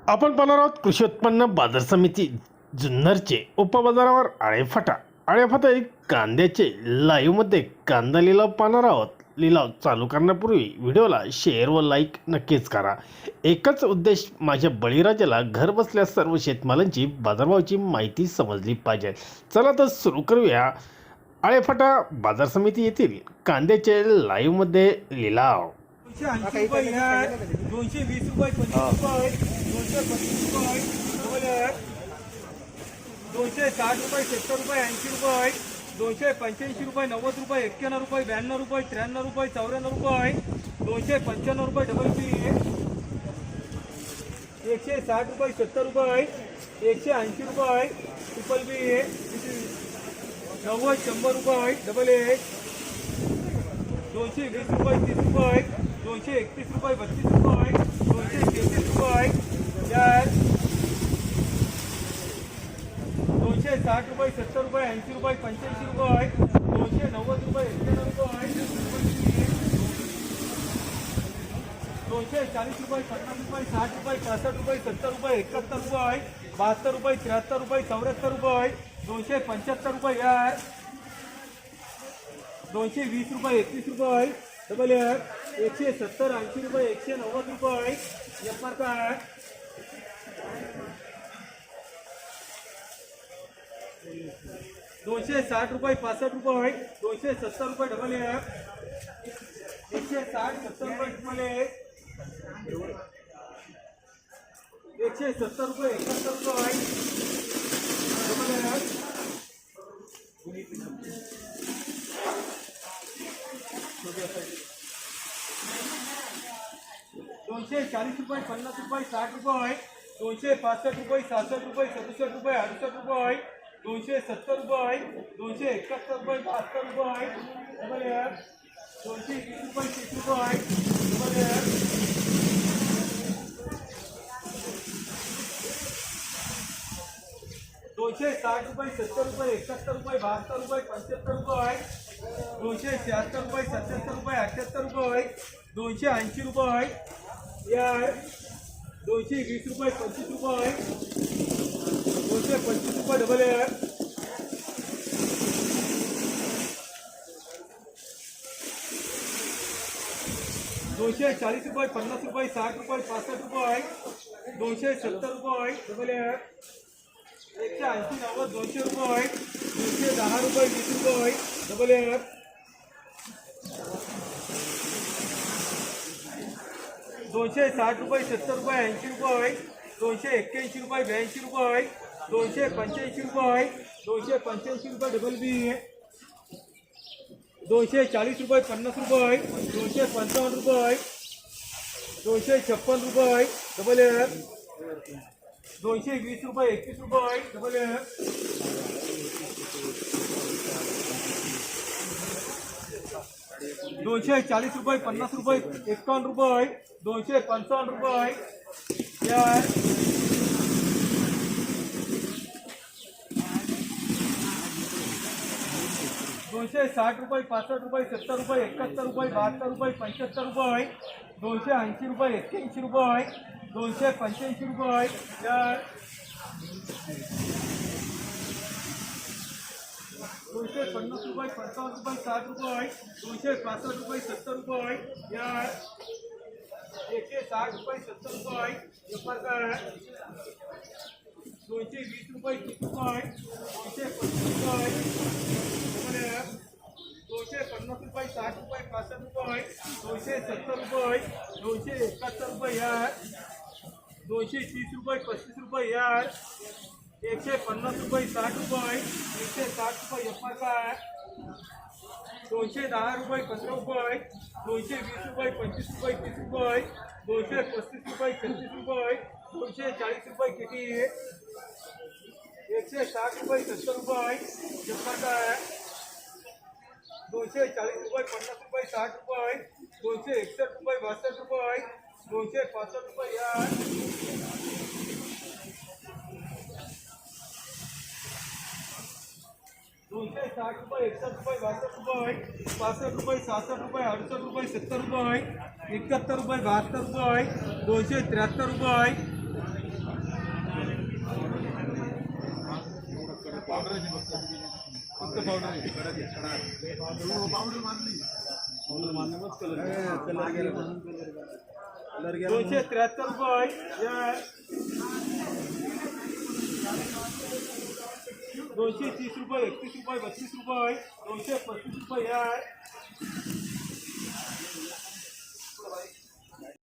आपण पाहणार आहोत कृषी उत्पन्न बाजार समिती जुन्नरचे उपबाजारावर आळेफाटा एक कांद्याचे लाईव्हमध्ये कांदा लिलाव पाहणार आहोत। लिलाव चालू करण्यापूर्वी व्हिडिओला शेअर व लाईक नक्कीच करा। एकच उद्देश, माझ्या बळीराजाला घर बसल्या सर्व शेतमालांची बाजारभावाची माहिती समजली पाहिजे। चला तर सुरू करूया आळेफाटा बाजार समिती येथील कांद्याचे लाईव्हमध्ये लिलाव। 280 रुपये आहे, 220 रुपये, 25 रुपये, 225 रुपये, 260 रुपये, 70 रुपये, 80 रुपये, 285 रुपये, 90 रुपये, 91 रुपये, 92 रुपये, 93 रुपये, 94 रुपये, 295 रुपये डबल पी, 160 रुपये, 70 रुपये, 180 रुपये ट्रिपल बी, 90 100 रुपये डबल ए, 220 रुपये, 30 रुपये, 231 रुपये, 32 रुपये, 233 रुपये, 260 रुपये, 70 रुपये, 80 रुपये, 85 रुपये, 290 रुपये, 91 रुपये, 240 रुपये, 50 रुपये, 60 रुपये, 65 रुपये, 70 रुपये, 71 रुपये, 72 रुपये, 73 रुपये, 74 रुपये, 275 रुपये, 220 रुपये, 31 रुपये डबल 170, 80 रुपये, 190 रुपये एफआर का 260 रुपये, 65 रुपये, 270 रुपये डबल 160, 70 रुपये डबल 170 रुपये, 71 रुपये डबल 240 रुपये, 50 रुपये, 60 रुपये, 265 रुपये, 66 रुपये, 67 रुपये, 68 रुपये, 270 रुपये, 271 रुपये, 72 रुपये डबल 220 रुपये, 30 रुपये डबल 260 रुपये, 70 रुपये, 71 रुपये, 72 रुपये, 75 रुपये, 276 रुपये, 77 रुपये, 78 रुपये, 280 रुपये, 220 रुपये, 25 रुपये, 225 रुपये डबल 240 रुपये, 50 रुपये, 60 रुपये, 65 रुपये, 270 रुपये डबल 180, 90, 200 रुपये, 210 रुपये, 20 रुपये डबल 260 रुपये, 70 रुपये, 80 रुपये, 281 रुपये, 82 रुपये, 285 रुपये, 285 रुपये डबल बी, 240 रुपये, 50 रुपये, 255 रुपये, 256 रुपये डबल 220 रुपये, 21 रुपये डबल 240 रुपये, 50 रुपये, 51 रुपये, 255 रुपये 260 रुपये, 65 रुपये, 70 रुपये, 71 रुपये, 72 रुपये, 75 रुपये, 280 रुपये, 81 रुपये, 285 रुपये 250 रुपये, 55 रुपये, 60 रुपये, 265 रुपये, 70 रुपये 160 रुपये, 70 रुपये एफआर का 220 रुपये, 30 रुपये, 225 रुपये 250 रुपये, 60 रुपये, 65 रुपये, 270 रुपये, 271 रुपये 230 रुपये, 35 रुपये 150 रुपये, 60 रुपये, 160 रुपये एफआर का 210 रुपये, 15 रुपये, 220 रुपये, 25 रुपये, 30 रुपये, 235 रुपये, 36 रुपये, 240 रुपये किती 160 रुपये, 70 रुपये एफआर का 240 रुपये, 50 रुपये, 60 रुपये, 261 रुपये, 62 रुपये, 265 रुपये 260 रुपये, 61 रुपये, 62 रुपये, 65 रुपये, 66 रुपये, 68 रुपये, 70 रुपये, 71 रुपये, 72 रुपये, 273 रुपये ₹273 रुपये या 230 रुपये 31 रुपये 32 रुपये 235 रुपये या